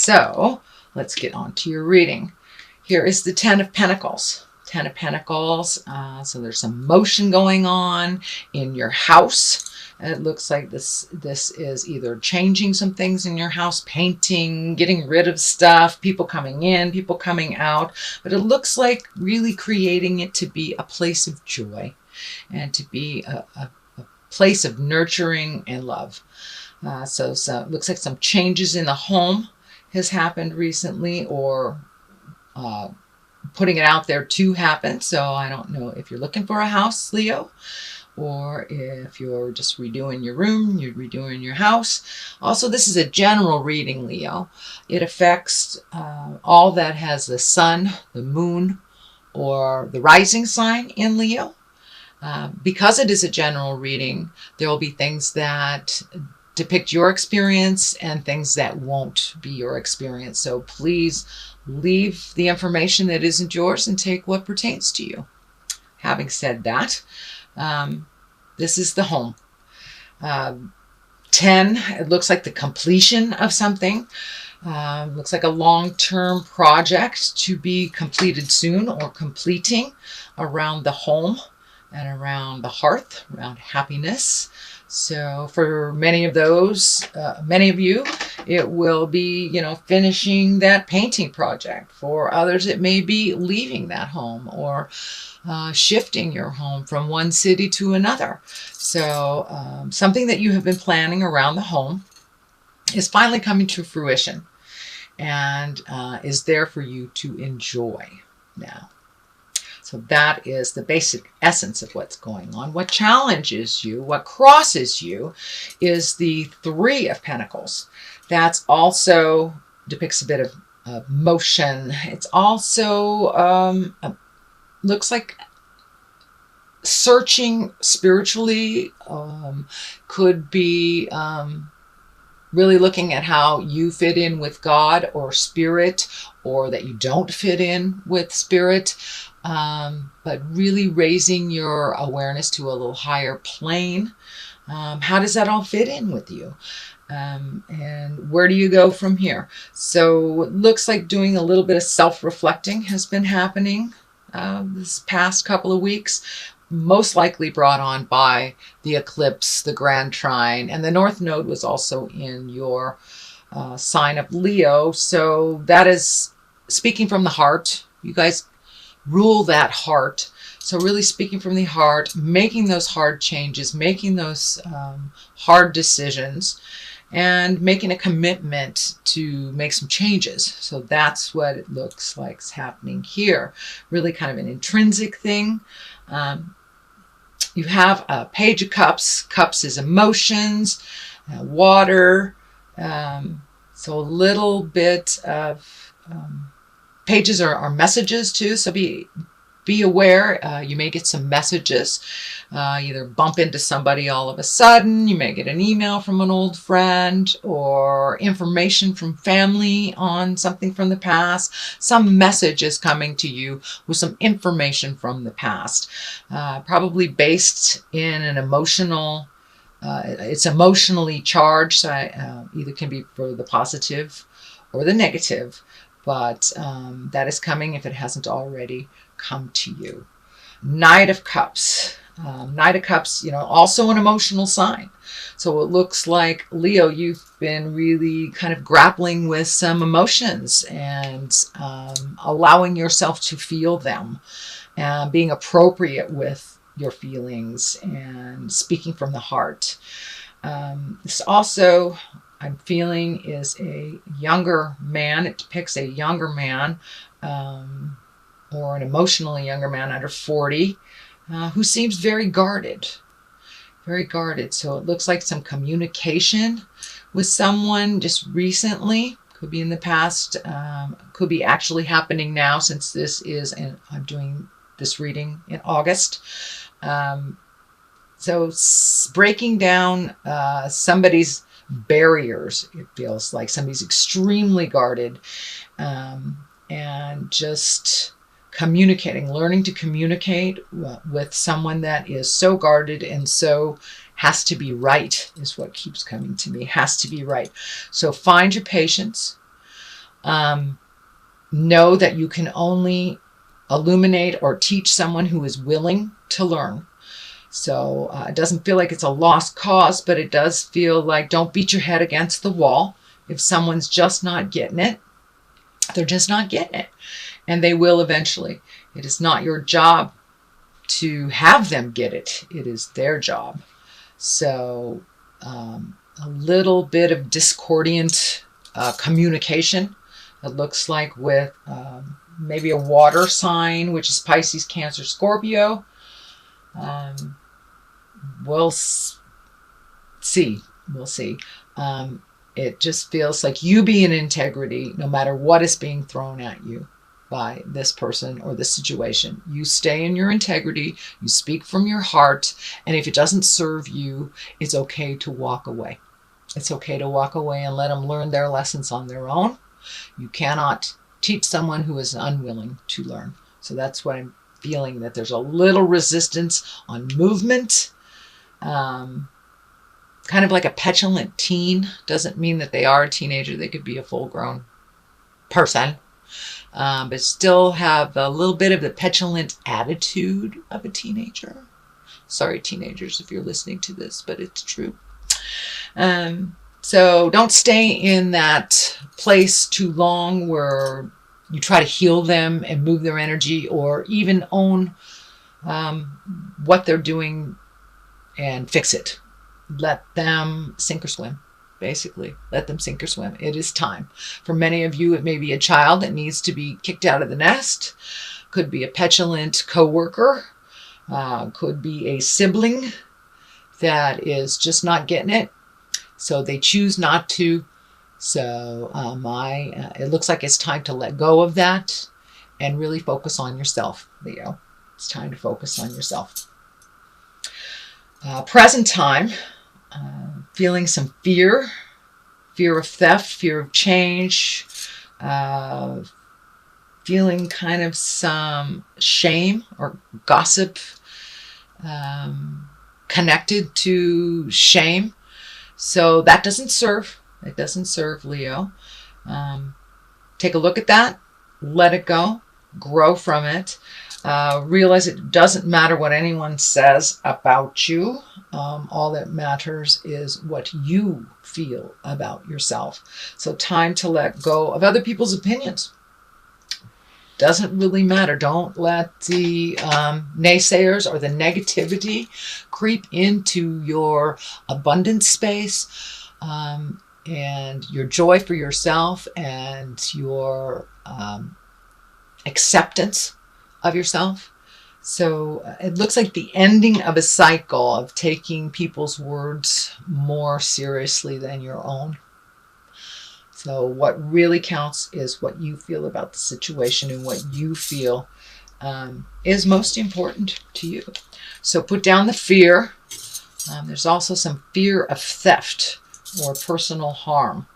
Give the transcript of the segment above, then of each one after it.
So let's get on to your reading. Here is the Ten of Pentacles. Ten of Pentacles. So there's some motion going on in your house. And it looks like this is either changing some things in your house, painting, getting rid of stuff, people coming in, people coming out. But it looks like really creating it to be a place of joy and to be a place of nurturing and love. So it looks like some changes in the home has happened recently, or putting it out there to happen. So I don't know if you're looking for a house, Leo, or if you're just redoing your room, you're redoing your house. Also, this is a general reading, Leo. It affects all that has the sun, the moon, or the rising sign in Leo. Because it is a general reading, there will be things that depict your experience and things that won't be your experience. So please leave the information that isn't yours and take what pertains to you. Having said that, this is the home. 10, it looks like the completion of something. Looks like a long-term project to be completed soon, or completing around the home and around the hearth, around happiness. So for many of you, it will be, finishing that painting project. For others, it may be leaving that home, or shifting your home from one city to another. So something that you have been planning around the home is finally coming to fruition and is there for you to enjoy now. So that is the basic essence of what's going on. What challenges you, what crosses you, is the Three of Pentacles. That's also depicts a bit of motion. It's also looks like searching spiritually, could be really looking at how you fit in with God or spirit, or that you don't fit in with spirit. But really raising your awareness to a little higher plane. How does that all fit in with you? And where do you go from here? So it looks like doing a little bit of self-reflecting has been happening this past couple of weeks, most likely brought on by the eclipse, the Grand Trine, and the North Node was also in your sign of Leo. So that is speaking from the heart. You guys rule that heart. So really speaking from the heart, making those hard changes, making those hard decisions, and making a commitment to make some changes. So that's what it looks like is happening here. Really kind of an intrinsic thing. You have a Page of Cups. Cups is emotions, water. So a little bit of pages are messages too, so be aware. You may get some messages, either bump into somebody all of a sudden, you may get an email from an old friend, or information from family on something from the past. Some message is coming to you with some information from the past, probably based in an emotional, it's emotionally charged, so either can be for the positive or the negative. But that is coming if it hasn't already come to you. Knight of Cups. Knight of Cups, also an emotional sign. So it looks like, Leo, you've been really kind of grappling with some emotions and allowing yourself to feel them, and being appropriate with your feelings and speaking from the heart. This also, I'm feeling, is a younger man. It depicts a younger man, or an emotionally younger man under 40, who seems very guarded. Very guarded. So it looks like some communication with someone just recently. Could be in the past. Could be actually happening now, since this is, and I'm doing this reading in August. So breaking down somebody's barriers. It feels like somebody's extremely guarded, and just learning to communicate with someone that is so guarded and so has to be right, is what keeps coming to me. Has to be right. So find your patience. Know that you can only illuminate or teach someone who is willing to learn. So it doesn't feel like it's a lost cause, but it does feel like don't beat your head against the wall. If someone's just not getting it, they're just not getting it. And they will eventually. It is not your job to have them get it. It is their job. So a little bit of discordant communication. It looks like with maybe a water sign, which is Pisces, Cancer, Scorpio. We'll see. We'll see. It just feels like you be in integrity no matter what is being thrown at you by this person or this situation. You stay in your integrity. You speak from your heart. And if it doesn't serve you, it's okay to walk away. It's okay to walk away and let them learn their lessons on their own. You cannot teach someone who is unwilling to learn. So that's what I'm feeling, that there's a little resistance on movement. Kind of like a petulant teen. Doesn't mean that they are a teenager. They could be a full-grown person. But still have a little bit of the petulant attitude of a teenager. Sorry, teenagers, if you're listening to this, but it's true. So don't stay in that place too long where you try to heal them and move their energy, or even own what they're doing and fix it. Let them sink or swim, basically. Let them sink or swim. It is time. For many of you, it may be a child that needs to be kicked out of the nest. Could be a petulant coworker. Could be a sibling that is just not getting it. So they choose not to. So it looks like it's time to let go of that and really focus on yourself, Leo. It's time to focus on yourself. Present time, feeling some fear of theft, fear of change, feeling kind of some shame or gossip connected to shame. So that doesn't serve. It doesn't serve, Leo. Take a look at that. Let it go. Grow from it. Realize it doesn't matter what anyone says about you. All that matters is what you feel about yourself. So time to let go of other people's opinions. Doesn't really matter. Don't let the naysayers or the negativity creep into your abundance space and your joy for yourself and your acceptance of yourself. So it looks like the ending of a cycle of taking people's words more seriously than your own. So what really counts is what you feel about the situation, and what you feel is most important to you. So put down the fear. There's also some fear of theft or personal harm.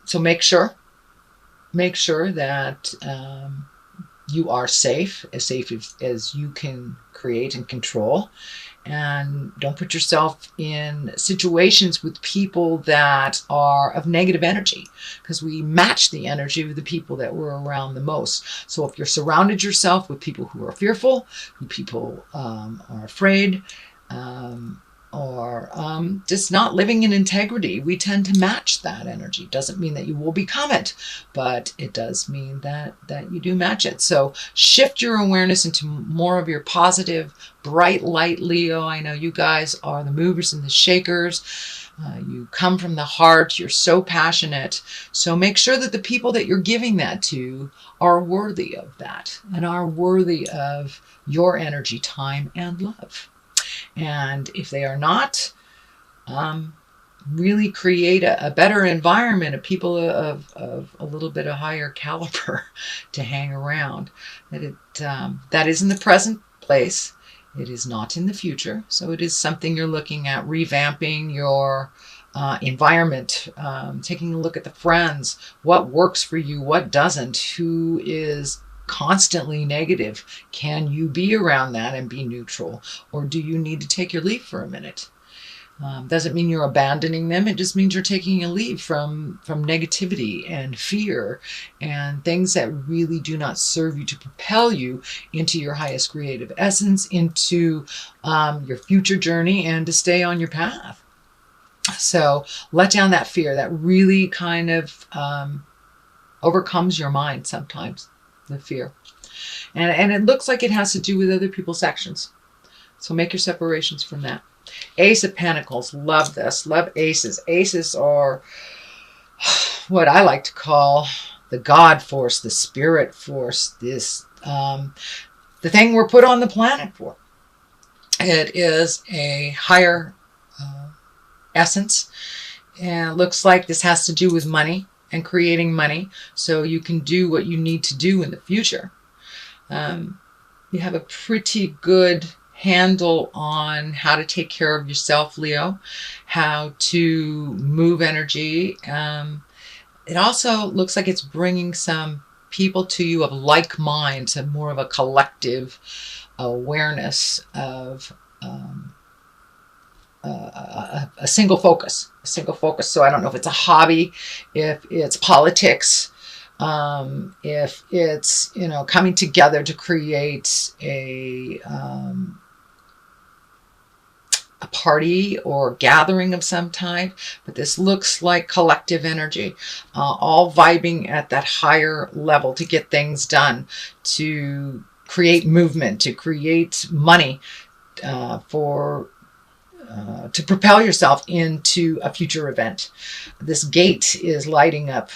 So make sure that you are safe as you can create and control. And don't put yourself in situations with people that are of negative energy, because we match the energy of the people that we're around the most. So if you're surrounded yourself with people who are fearful, who people are afraid, or just not living in integrity, we tend to match that energy. Doesn't mean that you will become it, but it does mean that you do match it. So shift your awareness into more of your positive, bright light, Leo. I know you guys are the movers and the shakers. You come from the heart. You're so passionate. So make sure that the people that you're giving that to are worthy of that and are worthy of your energy, time, and love. And if they are not, really create a better environment of people of a little bit of higher caliber to hang around. That is in the present place. It is not in the future. So it is something you're looking at, revamping your environment, taking a look at the friends, what works for you, what doesn't, who is constantly negative. Can you be around that and be neutral? Or do you need to take your leave for a minute? Doesn't mean you're abandoning them. It just means you're taking a leave from negativity and fear and things that really do not serve you to propel you into your highest creative essence, into your future journey, and to stay on your path. So let down that fear that really kind of overcomes your mind sometimes, the fear. And it looks like it has to do with other people's actions. So make your separations from that. Ace of Pentacles, love this, love aces. Aces are what I like to call the God force, the spirit force, this the thing we're put on the planet for. It is a higher essence, and it looks like this has to do with money and creating money so you can do what you need to do in the future. You have a pretty good handle on how to take care of yourself, Leo, how to move energy. It also looks like it's bringing some people to you of like mind, to more of a collective awareness of a single focus. So I don't know if it's a hobby, if it's politics, if it's, coming together to create a party or gathering of some type, but this looks like collective energy, all vibing at that higher level to get things done, to create movement, to create money, to propel yourself into a future event. This gate is lighting up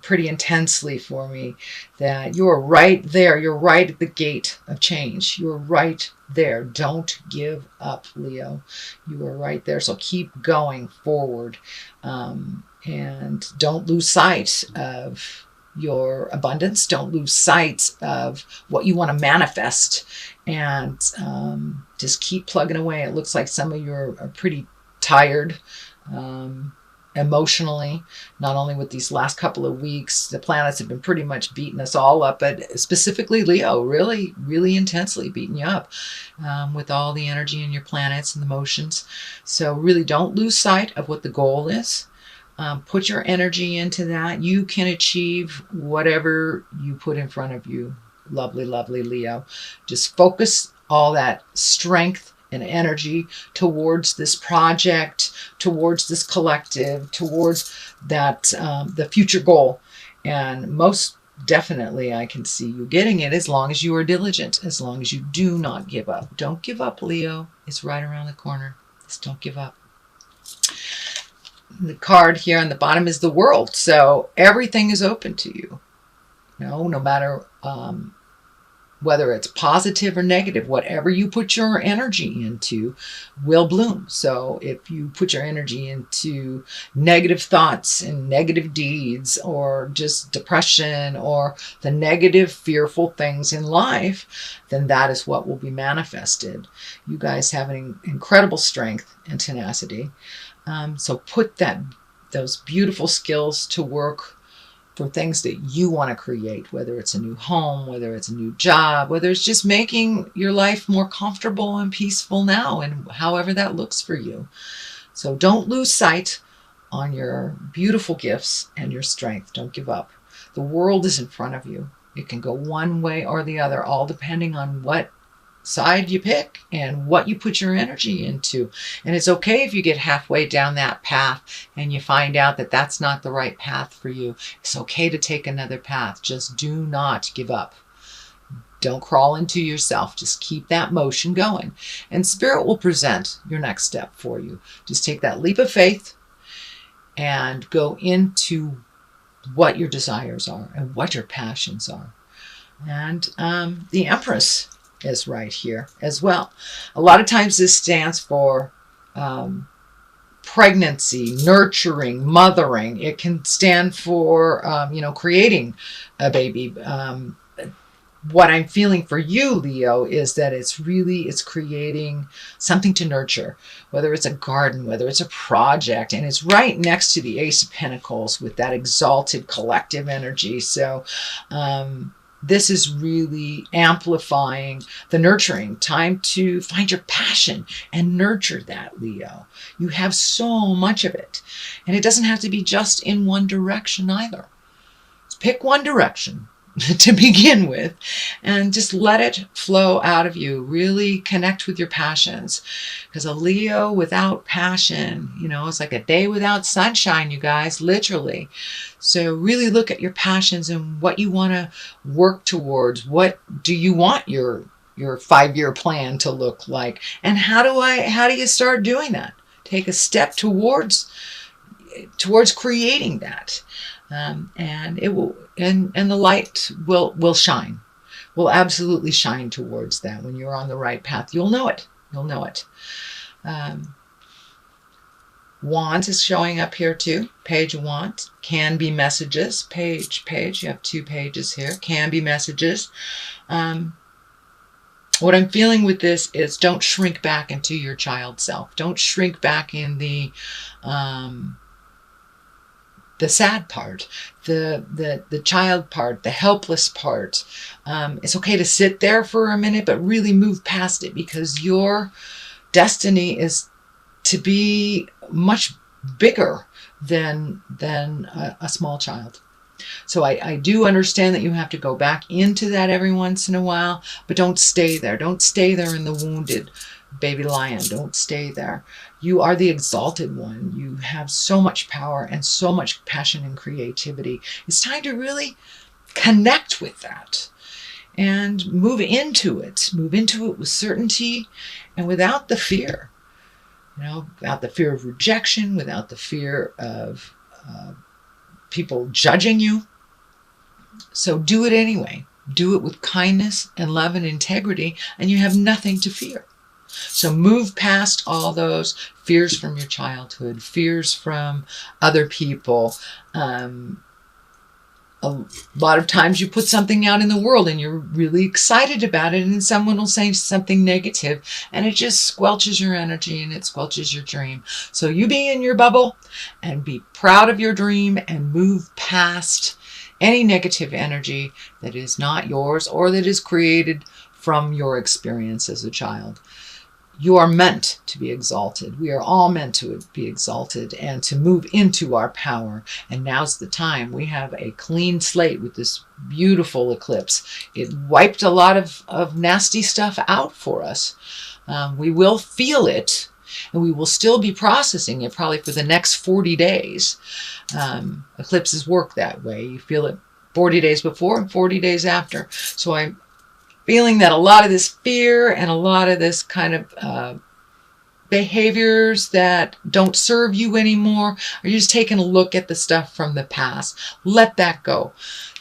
pretty intensely for me, that you're right there. You're right at the gate of change. You're right there. Don't give up, Leo. You are right there. So keep going forward, and don't lose sight of your abundance. Don't lose sight of what you want to manifest, and just keep plugging away. It looks like some of you are pretty tired, emotionally, not only with these last couple of weeks. The planets have been pretty much beating us all up, but specifically Leo, really, really intensely beating you up, with all the energy in your planets and the motions. So really don't lose sight of what the goal is. Put your energy into that. You can achieve whatever you put in front of you. Lovely, lovely Leo. Just focus all that strength and energy towards this project, towards this collective, towards that the future goal. And most definitely I can see you getting it, as long as you are diligent, as long as you do not give up. Don't give up, Leo. It's right around the corner. Just don't give up. The card here on the bottom is the World. So everything is open to you. No matter whether it's positive or negative, whatever you put your energy into will bloom. So if you put your energy into negative thoughts and negative deeds, or just depression, or the negative, fearful things in life, then that is what will be manifested. You guys have an incredible strength and tenacity. So put those beautiful skills to work for things that you want to create, whether it's a new home, whether it's a new job, whether it's just making your life more comfortable and peaceful now, and however that looks for you. So don't lose sight on your beautiful gifts and your strength. Don't give up. The world is in front of you. It can go one way or the other, all depending on what side you pick and what you put your energy into. And it's okay if you get halfway down that path and you find out that that's not the right path for you. It's okay to take another path. Just do not give up. Don't crawl into yourself. Just keep that motion going, and Spirit will present your next step for you. Just take that leap of faith and go into what your desires are and what your passions are. And the Empress is right here as well. A lot of times this stands for pregnancy, nurturing, mothering. It can stand for, creating a baby. What I'm feeling for you, Leo, is that it's creating something to nurture, whether it's a garden, whether it's a project, and it's right next to the Ace of Pentacles with that exalted collective energy. So This is really amplifying the nurturing. Time to find your passion and nurture that, Leo. You have so much of it. And it doesn't have to be just in one direction either. Pick one direction to begin with and just let it flow out of you. Really connect with your passions, because a Leo without passion, it's like a day without sunshine, you guys, literally. So really look at your passions and what you want to work towards. What do you want your 5-year plan to look like, and how do you start doing that? Take a step towards creating that. And it will, and the light will shine, will absolutely shine towards that. When you're on the right path, you'll know it. Wands is showing up here too. Page of Wands can be messages. Page. You have 2 pages here. Can be messages. What I'm feeling with this is, don't shrink back into your child self. Don't shrink back in the sad part, the child part, the helpless part. It's okay to sit there for a minute, but really move past it, because your destiny is to be much bigger than a small child. So I do understand that you have to go back into that every once in a while, but don't stay there. Don't stay there in the wounded baby lion. Don't stay there. You are the exalted one. You have so much power and so much passion and creativity. It's time to really connect with that and move into it. Move into it with certainty and without the fear. Without the fear of rejection, without the fear of people judging you. So do it anyway. Do it with kindness and love and integrity, and you have nothing to fear. So move past all those fears from your childhood, fears from other people. A lot of times you put something out in the world and you're really excited about it, and someone will say something negative, and it just squelches your energy and it squelches your dream. So you be in your bubble and be proud of your dream and move past any negative energy that is not yours or that is created from your experience as a child. You are meant to be exalted. We are all meant to be exalted and to move into our power. And now's the time. We have a clean slate with this beautiful eclipse. It wiped a lot of nasty stuff out for us. We will feel it, and we will still be processing it probably for the next 40 days. Eclipses work that way. You feel it 40 days before and 40 days after. So I'm feeling that a lot of this fear and a lot of this kind of behaviors that don't serve you anymore, are you just taking a look at the stuff from the past? Let that go.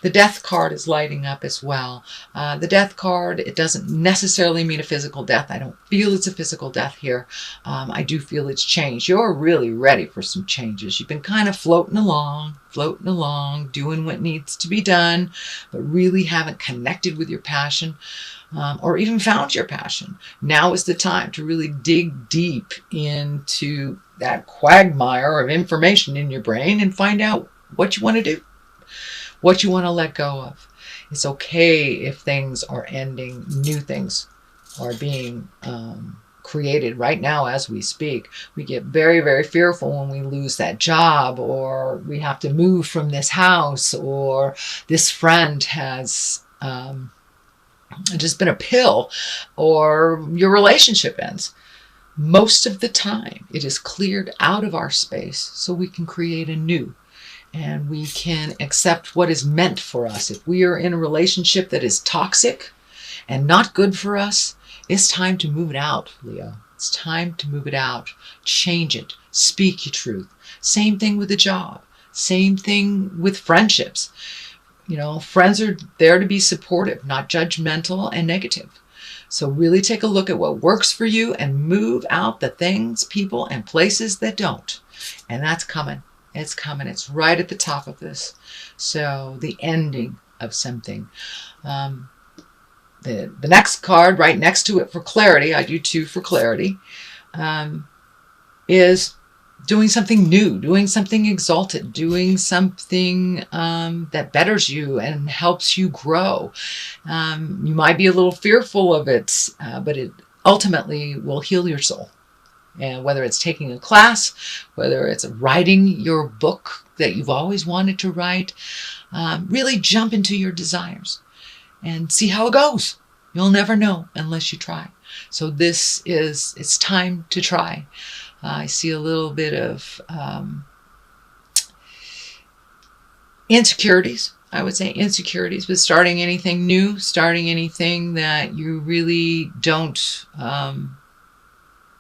The death card is lighting up as well. The death card, it doesn't necessarily mean a physical death. I don't feel it's a physical death here. I do feel it's change. You're really ready for some changes. You've been kind of floating along, doing what needs to be done, but really haven't connected with your passion. Or even found your passion. Now is the time to really dig deep into that quagmire of information in your brain and find out what you want to do, what you want to let go of. It's okay if things are ending, new things are being created right now as we speak. We get very, very fearful when we lose that job, or we have to move from this house, or this friend has just been a pill, or your relationship ends. Most of the time, it is cleared out of our space so we can create a new, and we can accept what is meant for us. If we are in a relationship that is toxic and not good for us, it's time to move it out, Leo. It's time to move it out. Change it. Speak your truth. Same thing with a job. Same thing with friendships. Friends are there to be supportive, not judgmental and negative. So really take a look at what works for you and move out the things, people, and places that don't. And that's coming. It's coming. It's right at the top of this. So the ending of something. The next card right next to it for clarity, I do 2 for clarity, is doing something new, doing something exalted, doing something that betters you and helps you grow. You might be a little fearful of it, but it ultimately will heal your soul. And whether it's taking a class, whether it's writing your book that you've always wanted to write, really jump into your desires and see how it goes. You'll never know unless you try. So it's time to try. I see a little bit of insecurities. I would say insecurities with starting anything new, starting anything that you really don't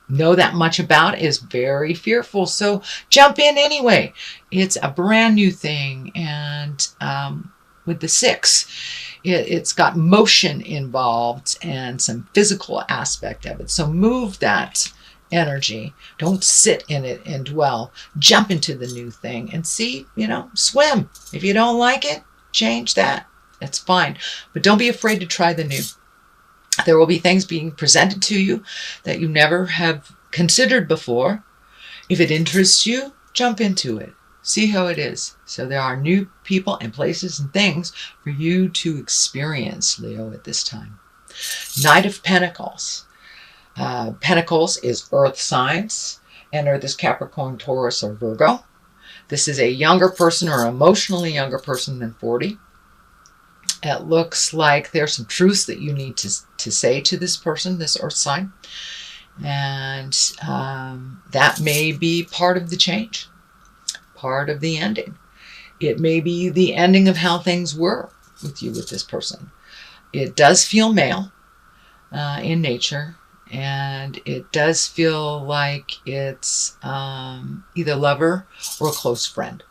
know that much about is very fearful. So jump in anyway. It's a brand new thing. And with the 6, it's got motion involved and some physical aspect of it. So move that energy. Don't sit in it and dwell. Jump into the new thing and see, swim. If you don't like it, change that. That's fine. But don't be afraid to try the new. There will be things being presented to you that you never have considered before. If it interests you, jump into it. See how it is. So there are new people and places and things for you to experience, Leo, at this time. Knight of Pentacles. Pentacles is earth signs. And Earth is Capricorn, Taurus, or Virgo. This is a younger person or emotionally younger person than 40. It looks like there's some truths that you need to say to this person, this earth sign. And that may be part of the change, part of the ending. It may be the ending of how things were with you with this person. It does feel male in nature. And it does feel like it's either lover or a close friend.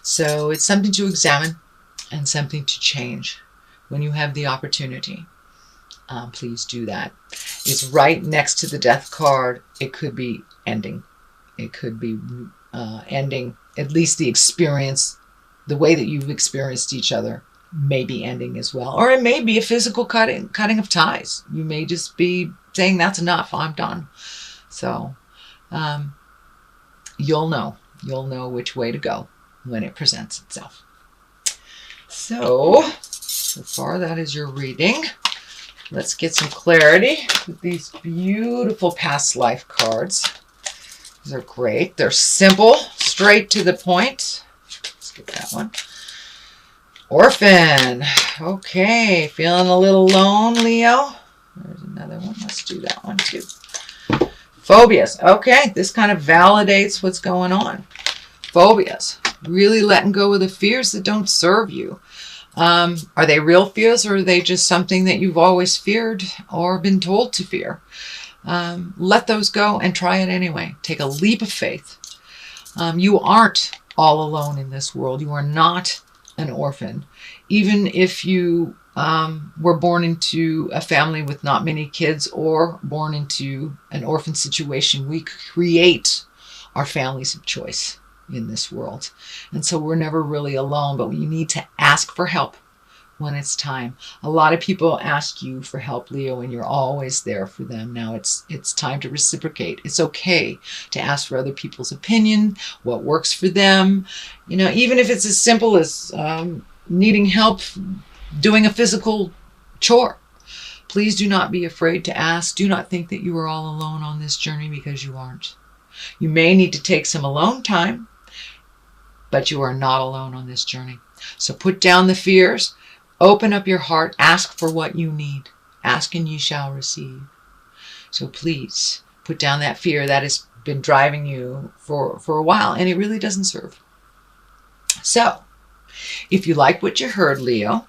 So it's something to examine and something to change when you have the opportunity. Please do that. It's right next to the death card. It could be ending. It could be ending, at least the experience, the way that you've experienced each other may be ending as well. Or it may be a physical cutting of ties. You may just be saying, that's enough, I'm done. So you'll know which way to go when it presents itself. So far that is your reading. Let's get some clarity with these beautiful past life cards. These are great. They're simple, straight to the point. Let's get that one. Orphan. Okay, feeling a little alone, Leo? There's another one. Let's do that one too. Phobias. Okay, this kind of validates what's going on. Phobias. Really letting go of the fears that don't serve you. Are they real fears, or are they just something that you've always feared or been told to fear? Let those go and try it anyway. Take a leap of faith. You aren't all alone in this world. You are not an orphan. Even if you were born into a family with not many kids or born into an orphan situation, we create our families of choice in this world. And so we're never really alone, but we need to ask for help when it's time. A lot of people ask you for help, Leo, and you're always there for them. Now it's time to reciprocate. It's okay to ask for other people's opinion, what works for them. Even if it's as simple as needing help doing a physical chore. Please do not be afraid to ask. Do not think that you are all alone on this journey, because you aren't. You may need to take some alone time, but you are not alone on this journey. So put down the fears, open up your heart, ask for what you need. Ask and ye shall receive. So please put down that fear that has been driving you for a while, and it really doesn't serve. So if you like what you heard, Leo,